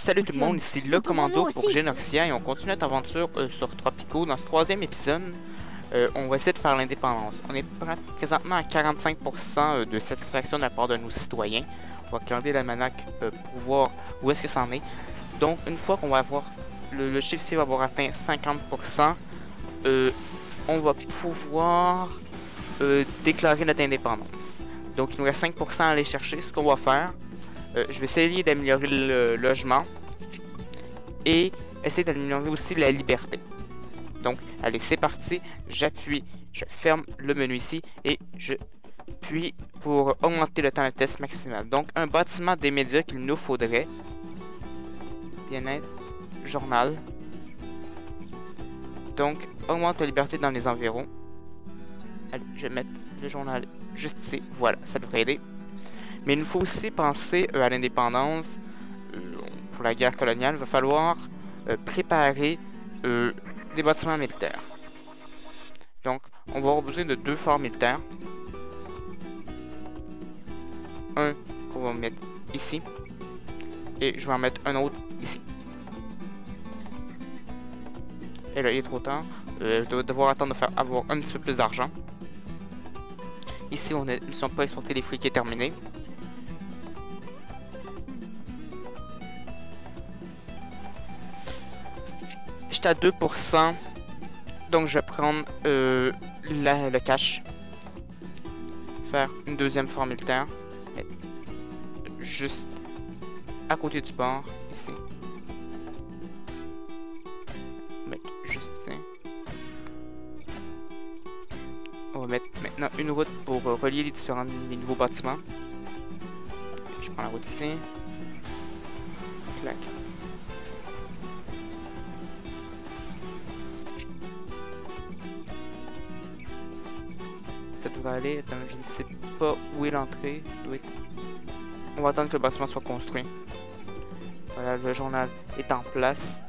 Salut tout le monde, ici le Commando nous pour aussi. Genoxia et on continue notre aventure sur Tropico. Dans ce troisième épisode, on va essayer de faire l'indépendance. On est présentement à 45% de satisfaction de la part de nos citoyens. On va regarder l'almanach pour voir où est-ce que ça en est. Donc une fois qu'on va avoir, le chiffre ici va avoir atteint 50%, on va pouvoir déclarer notre indépendance. Donc il nous reste 5% à aller chercher. Ce qu'on va faire, je vais essayer d'améliorer le logement et essayer d'améliorer aussi la liberté. Donc, allez, c'est parti. J'appuie, je ferme le menu ici et je puis pour augmenter le temps de test maximal. Donc, un bâtiment des médias qu'il nous faudrait. Bien-être, journal. Donc, augmente la liberté dans les environs. Allez, je vais mettre le journal juste ici. Voilà, ça devrait aider. Mais il nous faut aussi penser à l'indépendance. Pour la guerre coloniale, il va falloir préparer des bâtiments militaires. Donc, on va avoir besoin de 2 forts militaires. Un qu'on va mettre ici. Et je vais en mettre un autre ici. Et là, il est trop tard. Je dois devoir attendre de avoir un petit peu plus d'argent. Ici, on ne sont pas exportés les fruits qui est terminé. J'étais à 2%, donc je vais prendre le cash, faire une deuxième forme militaire, juste à côté du port, ici, mettre juste ici. On va mettre maintenant une route pour relier les nouveaux bâtiments. Je prends la route ici, clac. Ça devrait aller. Attends, je ne sais pas où est l'entrée. On va attendre que le bâtiment soit construit. Voilà, le journal est en place.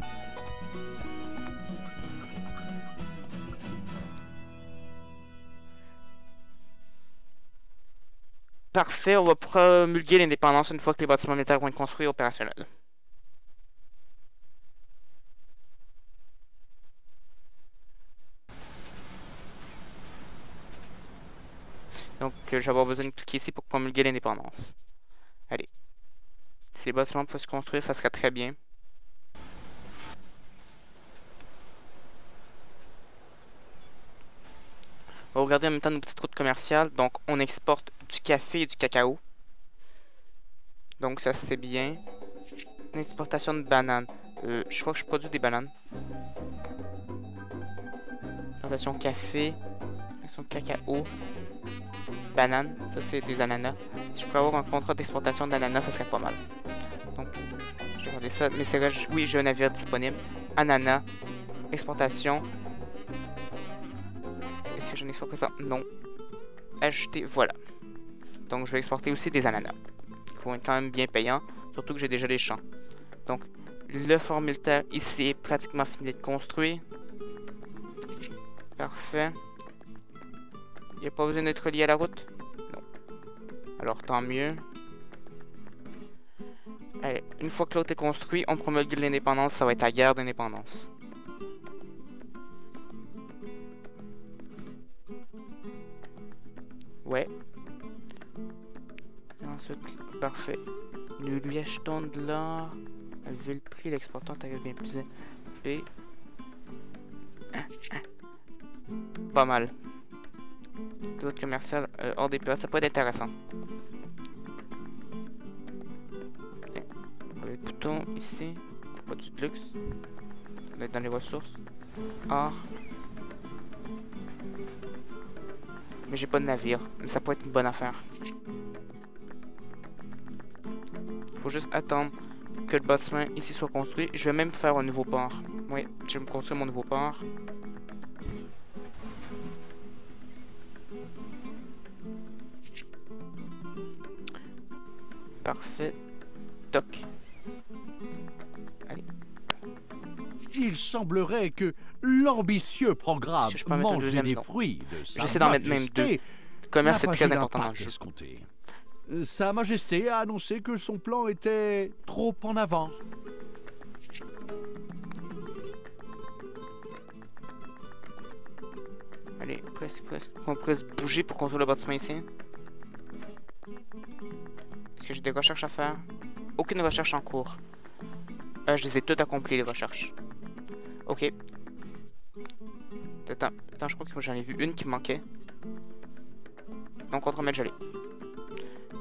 Parfait, on va promulguer l'indépendance une fois que les bâtiments militaires vont être construits et opérationnels. Donc, je vais avoir besoin de cliquer ici pour promulguer l'indépendance. Allez. Si les bâtiments peuvent se construire, ça serait très bien. On va regarder en même temps nos petites routes commerciales. Donc, on exporte du café et du cacao. Donc, ça c'est bien. Une exportation de bananes. Je crois que je produis des bananes. Exportation café. Exportation cacao. Bananes, ça c'est des ananas. Si je pourrais avoir un contrat d'exportation d'ananas, ça serait pas mal. Donc, je vais regarder ça. Mais c'est là, oui, j'ai un navire disponible. Ananas, exportation. Est-ce que j'en exporte ça? Non. Ajouter, voilà. Donc, je vais exporter aussi des ananas. Il faut être quand même bien payant, surtout que j'ai déjà les champs. Donc, le fort militaire ici est pratiquement fini de construire. Parfait. Il n'y a pas besoin d'être relié à la route? Non. Alors tant mieux. Allez, une fois que l'autre est construit, on promulgue l'indépendance, ça va être la guerre d'indépendance. Ouais. Et ensuite, parfait. Nous lui achetons de l'or. Vu le prix, l'exportant arrive bien plus élevé. Pas mal. D'autres commerciales hors des périodes, ça peut être intéressant. Okay. Le bouton ici, produit de luxe. On va être dans les ressources. Or. Mais j'ai pas de navire, mais ça peut être une bonne affaire. Faut juste attendre que le bâtiment ici soit construit. Je vais même faire un nouveau port. Oui, je vais me construire mon nouveau port. Parfait. Toc. Allez. Il semblerait que l'ambitieux programme Manger les fruits de Sa J'essaie d'en mettre même 2. Le commerce est très important dans le jeu. Sa Majesté a annoncé que son plan était trop en avance. Allez, presque. On pourrait se bouger pour construire le bâtiment ici. Est-ce que j'ai des recherches à faire? Aucune recherche en cours. Je les ai toutes accomplies, les recherches. Ok. Attends, je crois que j'en ai vu une qui me manquait. Donc, contremaître gelé.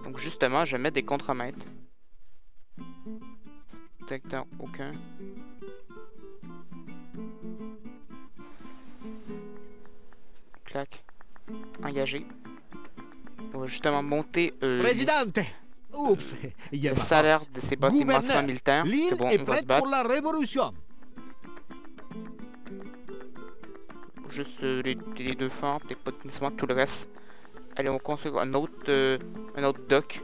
Donc, justement, je vais mettre des contremaîtres. Detecteur, aucun. Clac. Engagé. On va justement monter Présidente. Oups, le salaire de ces bâtiments militaires. L'île Bon, est prête pour la révolution. Juste les deux forts, peut-être pas nécessairement tout le reste. Allez, on construit un autre dock.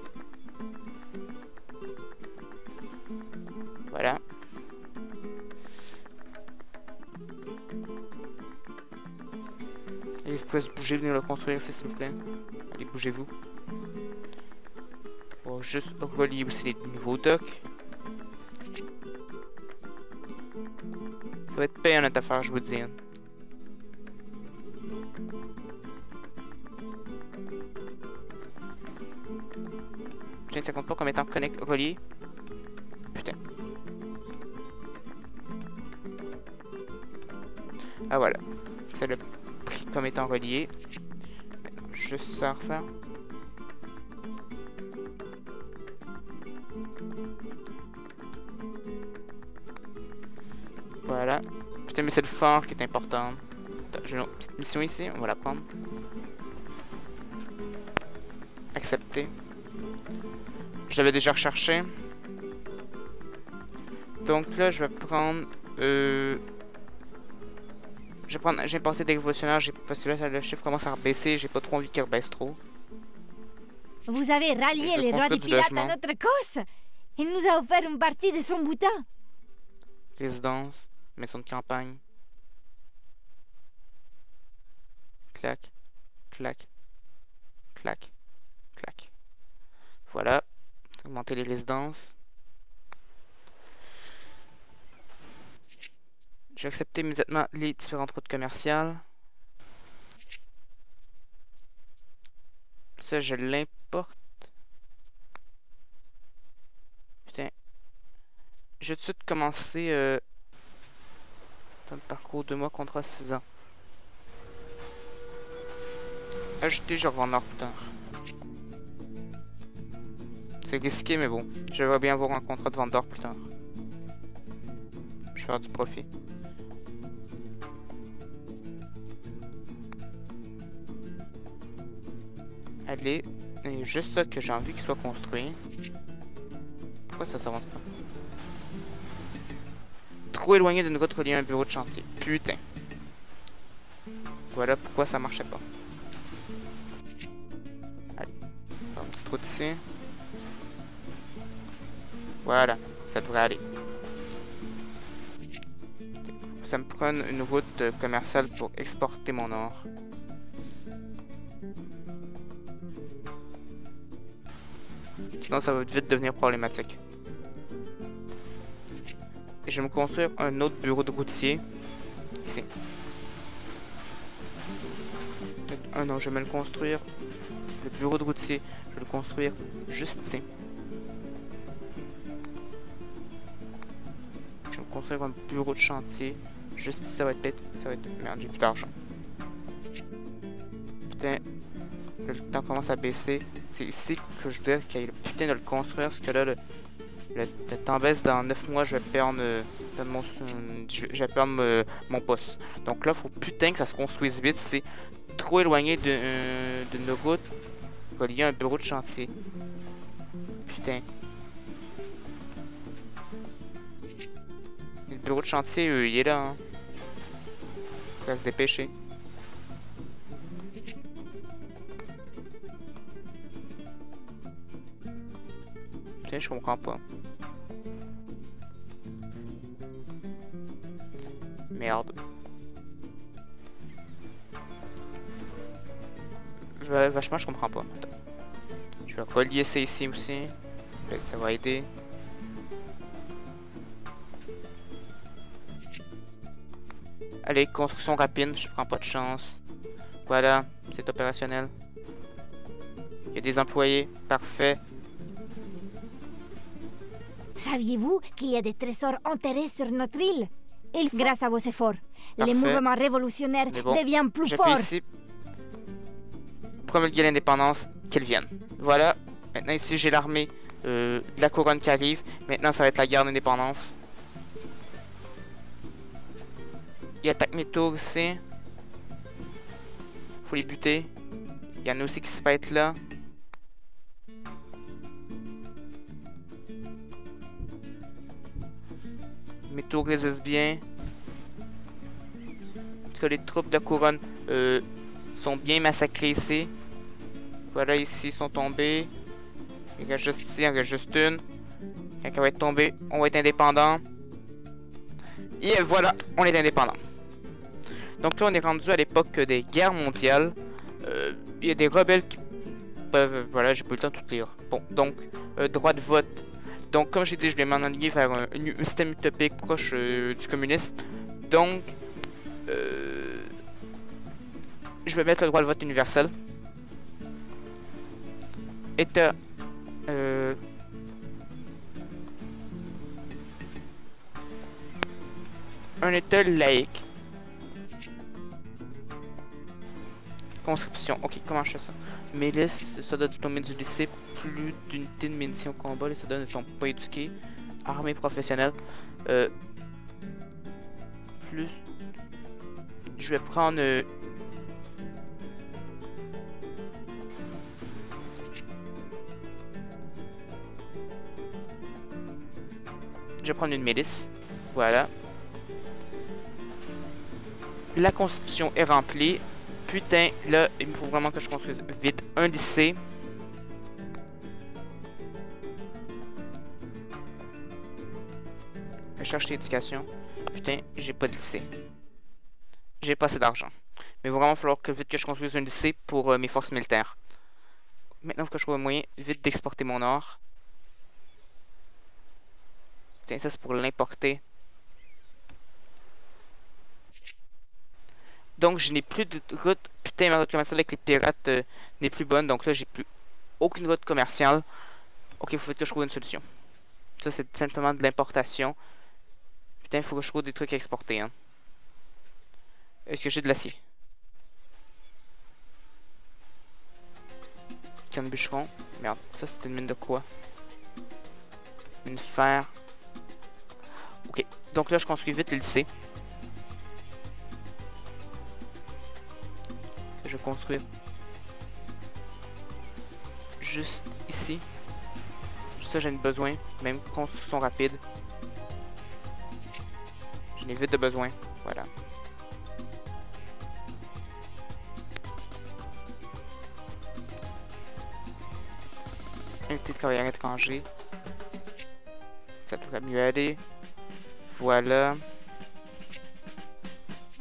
Voilà. Allez, vous pouvez se bouger, venez le construire ici, s'il vous plaît. Allez, bougez-vous. On va juste relier aussi les nouveaux docks. Ça va être payant notre affaire, je vous dis. Putain, ça compte pas comme étant relié. Putain. Ah voilà. C'est le prix comme étant relié. Maintenant, juste ça à refaire. Voilà. Putain, mais c'est le phare qui est important. J'ai une petite mission ici, on va la prendre. Accepter. Je l'avais déjà recherché. Donc là, je vais prendre... J'ai importé des révolutionnaires, parce que là, le chiffre commence à baisser, j'ai pas trop envie qu'il rebaisse trop. Vous avez rallié les rois des pirates à notre cause. Il nous a offert une partie de son butin. Résidence, maison de campagne. Clac, clac, clac, clac. Voilà. Augmenter les résidences. J'ai accepté immédiatement les différentes routes commerciales. Ça, je l'importe. Putain. Je vais tout de suite commencer dans le parcours 2 mois, contrat 6 ans. Ajouter, je revends plus tard. C'est risqué, mais bon. Je vais bien avoir un contrat de vendeur plus tard. Je vais faire du profit. Allez, c'est juste ça que j'ai envie qu'il soit construit. Pourquoi ça s'avance pas? Trop éloigné d'une route reliée à un bureau de chantier. Putain. Voilà pourquoi ça marchait pas. Allez, on va une petite route ici. Voilà, ça devrait aller. Ça me prend une route commerciale pour exporter mon or. Sinon ça va vite devenir problématique. Et je vais me construire un autre bureau de routier. Ici. Peut-être non, je vais me le construire. Le bureau de routier, je vais le construire juste ici. Je vais me construire un bureau de chantier. Juste ici, ça va être... Merde, j'ai plus d'argent. Putain. Le temps commence à baisser. C'est ici que je dois qu'il y ait le putain de le construire. Parce que là, le temps baisse dans 9 mois, je vais perdre, mon poste. Donc là, faut putain que ça se construise vite. C'est trop éloigné d'une route reliée à un bureau de chantier. Putain. Le bureau de chantier, il est là. Hein. Il va se dépêcher. Putain, je comprends pas. Merde. Vachement, je comprends pas. Attends. Je vais relier ça ici aussi. Peut-être que ça va aider. Allez, construction rapide, je prends pas de chance. Voilà, c'est opérationnel. Il y a des employés, parfait. Saviez-vous qu'il y a des trésors enterrés sur notre île? Et grâce à vos efforts, Parfait. les mouvements révolutionnaires deviennent plus forts. Ici. Promulguer l'indépendance, qu'elle vienne. Voilà, maintenant ici j'ai l'armée de la couronne qui arrive. Maintenant ça va être la guerre d'indépendance. Il attaque mes tours ici. Faut les buter. Il y en a aussi qui se pètent là. Mes tours résistent bien. En tout cas, les troupes de couronne sont bien massacrées ici. Voilà, ici, ils sont tombés. Il reste juste ici, il en reste juste une. Quand elle va être tombée, on va être indépendant. Et voilà, on est indépendant. Donc là, on est rendu à l'époque des guerres mondiales. Il y a des rebelles qui peuvent... Voilà, j'ai pas eu le temps de tout lire. Bon, donc, droit de vote. Donc, comme j'ai dit, je vais m'en enligner vers un système utopique proche du communisme. Donc, je vais mettre le droit de vote universel. État... un État laïque. Conscription. Ok, comment je fais ça? Milice, soldats diplômés du lycée, plus d'unités de munitions au combat, les soldats ne sont pas éduqués. Armée professionnelle. Plus. Je vais prendre. Je vais prendre une milice. Voilà. La constitution est remplie. Putain, là, il me faut vraiment que je construise vite un lycée. Je cherche l'éducation. Putain, j'ai pas de lycée. J'ai pas assez d'argent. Mais il va vraiment falloir que vite que je construise un lycée pour mes forces militaires. Maintenant, il faut que je trouve un moyen vite d'exporter mon or. Putain, ça c'est pour l'importer. Donc je n'ai plus de route. Putain, ma route commerciale avec les pirates n'est plus bonne. Donc là j'ai plus aucune route commerciale. Ok, il faut que je trouve une solution. Ça c'est simplement de l'importation. Putain, il faut que je trouve des trucs à exporter. Hein. Est-ce que j'ai de l'acier? Canne bûcheron. Merde, ça c'était une mine de quoi? Une fer. Ok, donc là je construis vite le lycée. Je vais construire juste ici. Ça j'en ai besoin. Même construction rapide. J'en ai vite de besoin. Voilà. Unité de travailleurs étrangers. Ça devrait mieux aller. Voilà.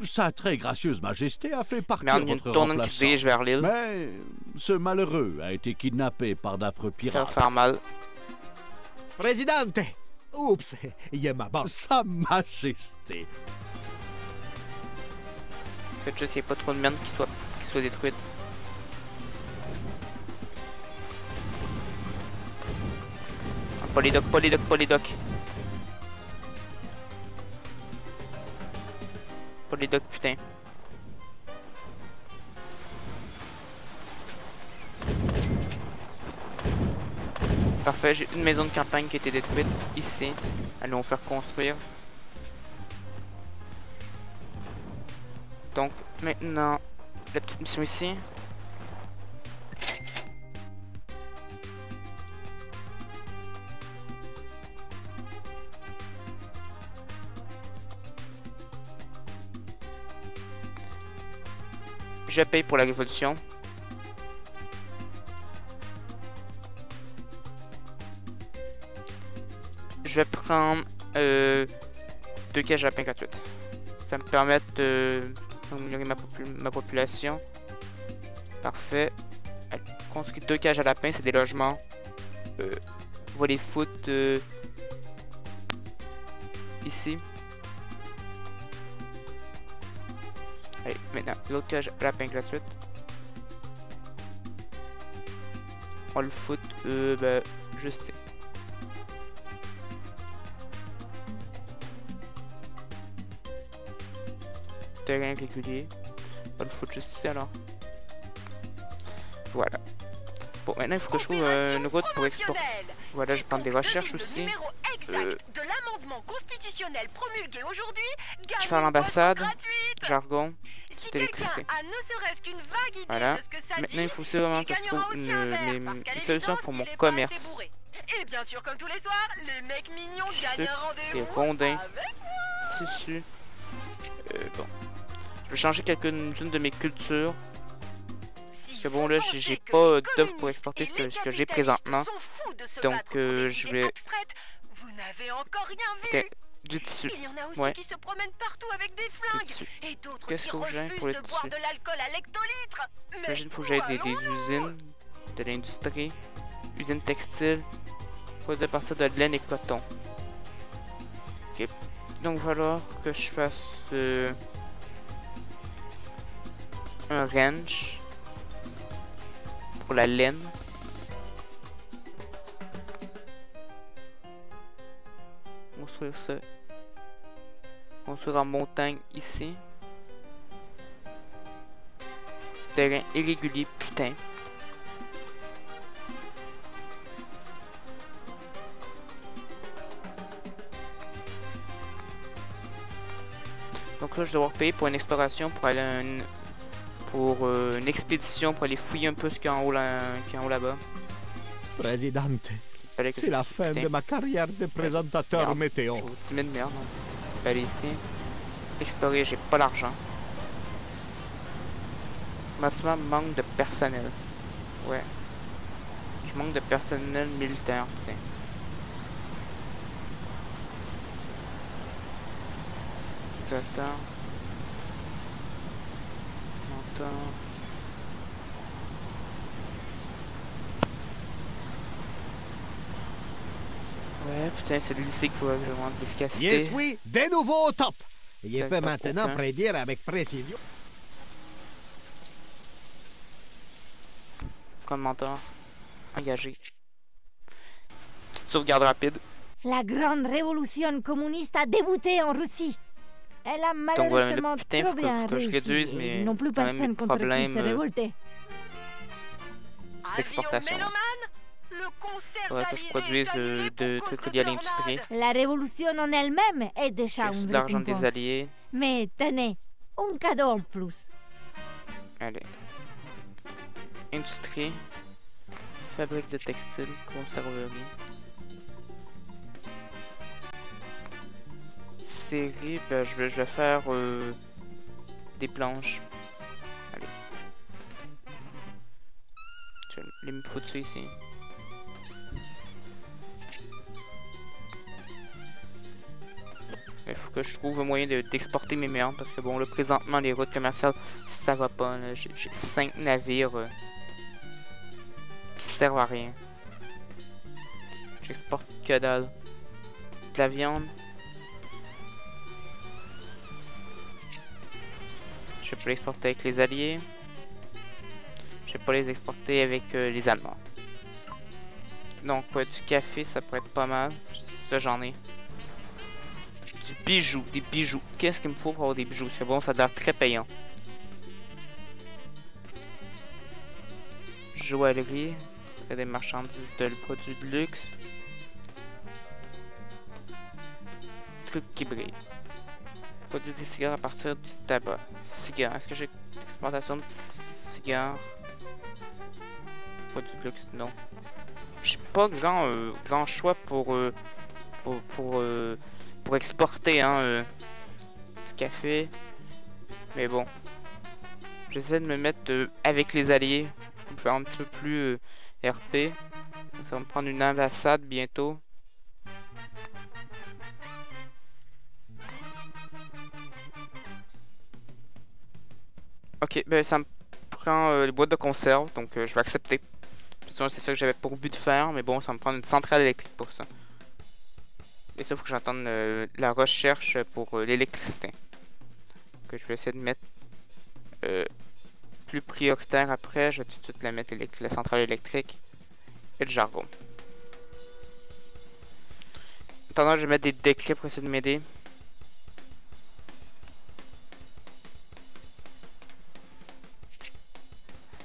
Sa très gracieuse majesté a fait partir votre remplaçant. Qui dirige vers l'île. Mais ce malheureux a été kidnappé par d'affreux pirates. Ça va faire mal. Présidente! Oups, il y a ma banque. Sa majesté. Faites juste qu'il n'y ait pas trop de mines qui soient détruites. Polydoc, polydoc, polydoc. Polydoc, putain. Parfait, j'ai une maison de campagne qui a été détruite ici. Allons faire construire. Donc maintenant, la petite mission ici. Je paye pour la révolution. Je vais prendre 2 cages à lapin gratuites. Ça me permet d'améliorer ma population. Parfait. Construire 2 cages à lapin, c'est des logements. On va les foutre ici. Allez, maintenant, l'autre cage à lapin gratuite. On le fout, ben, juste. Terrain régulier. On va le foutre juste ici alors. Voilà. Bon, maintenant il faut que je trouve une route pour exporter. Voilà, je vais prendre des recherches aussi. De l'amendement constitutionnel promulgué aujourd'hui, je fais à l'ambassade. Jargon. Si quelqu'un a ne serait-ce qu'une vague idée voilà. de ce que ça maintenant dit, il faut aussi vraiment que je trouve une solution pour mon commerce. Et bien sûr, comme tous les soirs, les mecs mignons gagnent un rendez-vous. Des rondins. Tissu. Bon. Je vais changer quelques-unes de mes cultures. Parce que bon là j'ai pas d'offre pour exporter ce que j'ai présentement. Donc je vais... Vous n'avez encore rien vu. Du tissu. Il y en a aussi qui se promènent partout avec des flingues. Et d'autres qui refusent de boire de l'alcool à l'hectolitre. J'imagine qu'il faut que j'aille des usines, de l'industrie, usines textiles, pour de partir de laine et coton. Ok. Donc voilà que je fasse un range pour la laine. Construire ça. Construire en montagne ici. Terrain irrégulier, putain. Donc là je vais devoir payer pour une exploration pour aller à une expédition pour aller fouiller un peu ce qu'il y a en haut là-bas. Présidente, c'est la fin de ma carrière de présentateur météo. Je vous timide merde. Hein. Je vais aller ici. Explorer, j'ai pas l'argent. Bâtiment manque de personnel. Ouais. Je manque de personnel militaire, putain. Directeur. Mentor. Ouais, putain, c'est le lycée qu'il faut que je demande l'efficacité. Yes, oui, de nouveau au top. Il peut maintenant prédire avec précision. Comme mentor. Engagé. Petite sauvegarde rapide. La grande révolution communiste a débuté en Russie. Elle a malheureusement trop bien réussi. Et non plus personne contre qui se révolter. D'exportation. Le concert ouais, que je produise de trucs liés à l'industrie. La révolution en elle-même est déjà une l'argent récompense. des alliés. Mais tenez, un cadeau en plus. Allez. Industrie. Fabrique de textiles, conserverie. Série, ben, je vais faire des planches. Allez. Je vais me foutre ça ici. Il faut que je trouve un moyen d'exporter mes merdes parce que bon là présentement les routes commerciales ça va pas. J'ai 5 navires qui servent à rien. J'exporte que dalle. De la viande. Je peux l'exporter avec les alliés. Je vais pas les exporter avec les Allemands. Donc du café ça pourrait être pas mal. Ça j'en ai. Du bijou, des bijoux. Qu'est-ce qu'il me faut pour avoir des bijoux? C'est bon, ça a l'air très payant. Joaillerie, des marchandises de produits de luxe. Trucs qui brillent. Produire des cigares à partir du tabac. Cigares, est-ce que j'ai exportation de cigares? Produits de luxe, non. J'ai pas grand choix pour exporter du café. Mais bon. J'essaie de me mettre avec les alliés. Pour me faire un petit peu plus RP. Ça va me prendre une ambassade bientôt. Ok, ben ça me prend les boîtes de conserve. Donc je vais accepter. C'est ça que j'avais pour but de faire. Mais bon, ça me prend une centrale électrique pour ça. Et ça, il faut que j'attende la recherche pour l'électricité. Que je vais essayer de mettre plus prioritaire après, je vais tout de suite la mettre la centrale électrique et le jargon. Attends, je vais mettre des décrets pour essayer de m'aider.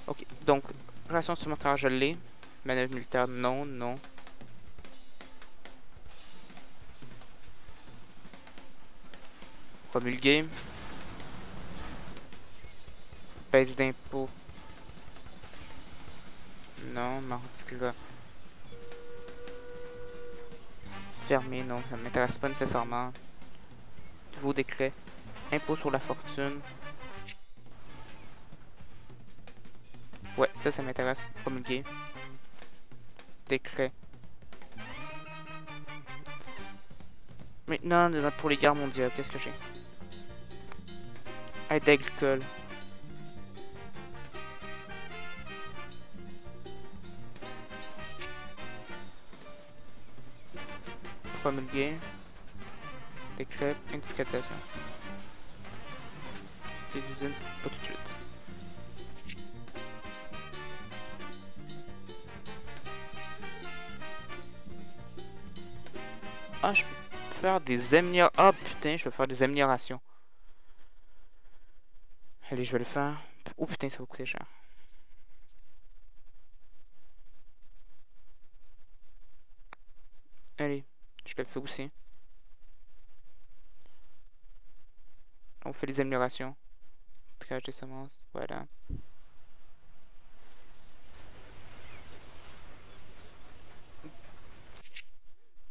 Ok, donc, relation supplémentaire, je l'ai. Manœuvre militaire, non, non. Promulguer. Baisse d'impôts. Non, marticular. Fermé, non, ça ne m'intéresse pas nécessairement. Nouveau décret. Impôt sur la fortune. Ouais, ça m'intéresse. Promulguer. Décret. Maintenant, pour les guerres mondiales, qu'est-ce que j'ai? Aide agricole. Promulguer. Décret. Indication. Des usines, pas tout de suite. Ah, je peux faire des améliorations. Ah putain, je peux faire des améliorations. Allez, je vais le faire. Oh putain, ça va coûter cher. Allez, je le fais aussi. On fait les améliorations. Triage des semences, voilà.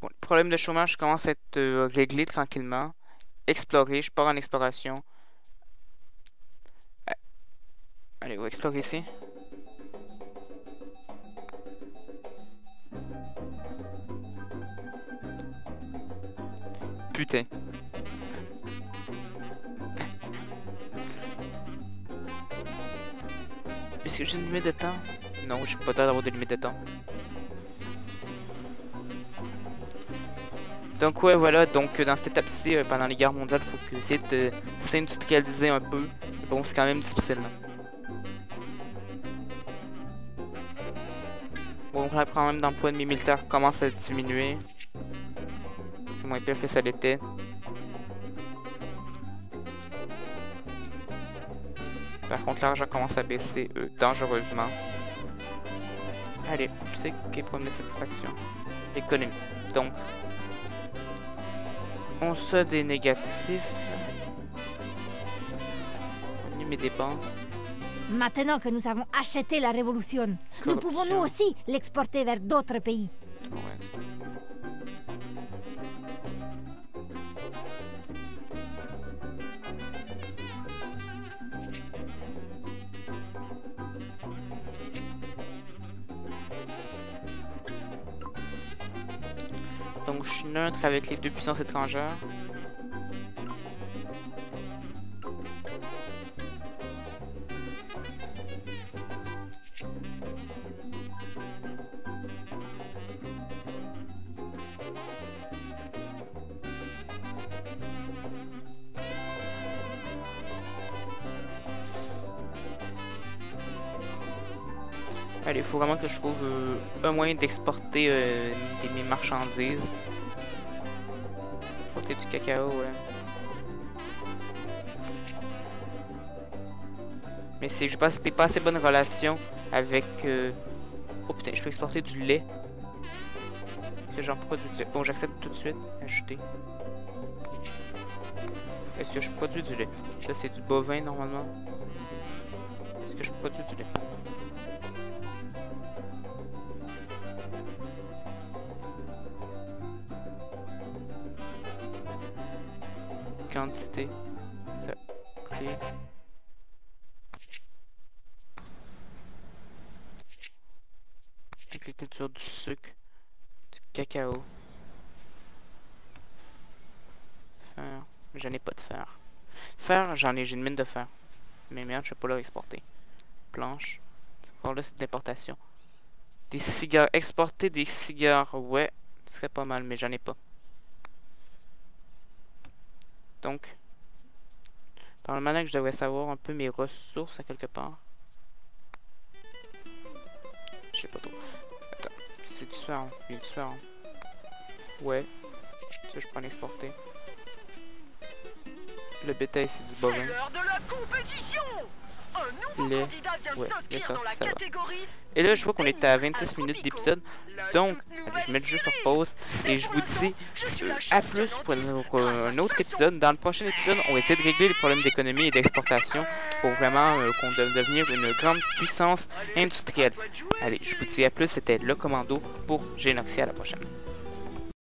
Bon, le problème de chômage commence à être réglé tranquillement. Explorer, je pars en exploration. Allez, on va explorer ici. Putain. Est-ce que j'ai une limite de temps? Non, j'ai pas d'avoir de limite de temps. Donc ouais, voilà, donc dans cette étape-ci, pendant les guerres mondiales, il faut essayer de s'industrialiser un peu. Mais bon, c'est quand même difficile. Là. Bon, le problème d'emploi de mes militaires commence à diminuer. C'est moins pire que ça l'était. Par contre, l'argent commence à baisser dangereusement. Allez, c'est qui est problème de satisfaction. Économie. Donc, on se des négatifs. On y met des dépenses. Maintenant que nous avons acheté la révolution, nous pouvons nous aussi l'exporter vers d'autres pays. Ouais. Donc je suis neutre avec les deux puissances étrangères. Allez, il faut vraiment que je trouve un moyen d'exporter mes marchandises. Exporter du cacao, ouais. Mais c'est que je pense que j'ai pas assez bonne relation avec... Oh putain, je peux exporter du lait. Est-ce que j'en produis du lait? Bon, j'accepte tout de suite. Ajouter. Est-ce que je produis du lait? Là, c'est du bovin, normalement. Est-ce que je produis du lait? Quantité, ça, prix. Agriculture du sucre, du cacao. Fer, j'en ai pas de fer. Fer, j'ai une mine de fer. Mais merde, je peux pas leur exporter. Planche, encore là c'est de l'importation. Des cigares, exporter des cigares, ouais, ce serait pas mal, mais j'en ai pas. Donc, Normalement que je devrais savoir un peu mes ressources à quelque part. Je sais pas trop. Attends, c'est différent, bien différent. Ouais. Ça je peux en exporter. Le bétail c'est du bovin. C'est l'heure de la compétition. Un nouveau candidat vient de s'inscrire dans la catégorie. Et là je vois qu'on était à 26 minutes d'épisode. Donc, allez, je mets le jeu sur pause et je vous dis à plus pour un autre épisode. Dans le prochain épisode, on va essayer de régler les problèmes d'économie et d'exportation pour vraiment qu'on devenir une grande puissance industrielle. Allez, je vous dis à plus, c'était le Commando pour Génoxia, à la prochaine.